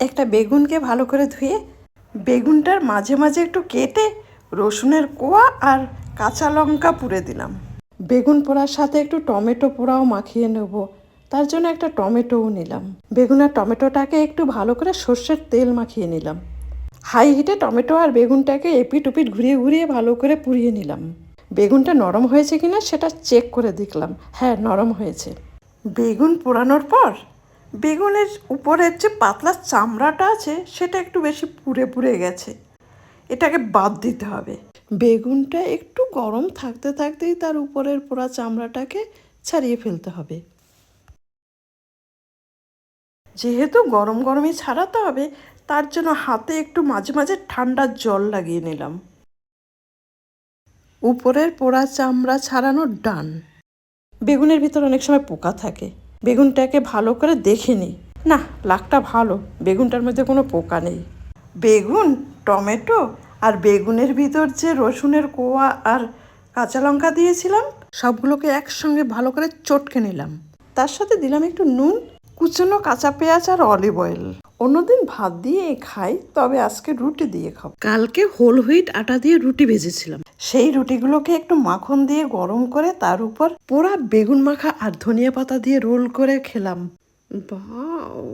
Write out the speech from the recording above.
একটা বেগুনকে ভালো করে ধুয়ে বেগুনটার মাঝে মাঝে একটু কেটে রসুনের কোয়া আর কাঁচা লঙ্কা পুড়ে দিলাম। বেগুন পোড়ার সাথে একটু টমেটো পোড়াও মাখিয়ে নেব, তার জন্য একটা টমেটোও নিলাম। বেগুন আর টমেটোটাকে একটু ভালো করে সর্ষের তেল মাখিয়ে নিলাম। হাই হিটে টমেটো আর বেগুনটাকে এপিট ওপিট ঘুরিয়ে ঘুরিয়ে ভালো করে পুড়িয়ে নিলাম। বেগুনটা নরম হয়েছে কিনা সেটা চেক করে দেখলাম, হ্যাঁ নরম হয়েছে। বেগুন পোড়ানোর পর বেগুনের উপরের যে পাতলা চামড়াটা আছে সেটা একটু বেশি পুড়ে পুড়ে গেছে, এটাকে বাদ দিতে হবে। বেগুনটা একটু গরম থাকতে থাকতেই তার উপরের পোড়া চামড়াটাকে ছাড়িয়ে ফেলতে হবে। যেহেতু গরম গরমই ছাড়াতে হবে, তার জন্য হাতে একটু মাঝে মাঝে ঠান্ডা জল লাগিয়ে নিলাম। উপরের পোড়া চামড়া ছাড়ানোর ডান। বেগুনের ভিতর অনেক সময় পোকা থাকে, বেগুনটাকে ভালো করে দেখে নিই, না লাকটা ভালো, বেগুনটার মধ্যে কোনো পোকা নেই। বেগুন, টমেটো আর বেগুনের ভিতর যে রসুনের কোয়া আর কাঁচা লঙ্কা দিয়েছিলাম সবগুলোকে একসঙ্গে ভালো করে চটকে নিলাম। তার সাথে দিলাম একটু নুন, কুচনো কাঁচা পেঁয়াজ আর অলিভ অয়েল। অন্যদিন ভাত দিয়ে খাই, তবে আজকে রুটি দিয়ে খাবো। কালকে হোল হুইট আটা দিয়ে রুটি ভেজেছিলাম, সেই রুটিগুলোকে একটু মাখন দিয়ে গরম করে তার উপর পোড়া বেগুন মাখা আর ধনিয়া পাতা দিয়ে রোল করে খেলাম। বাও।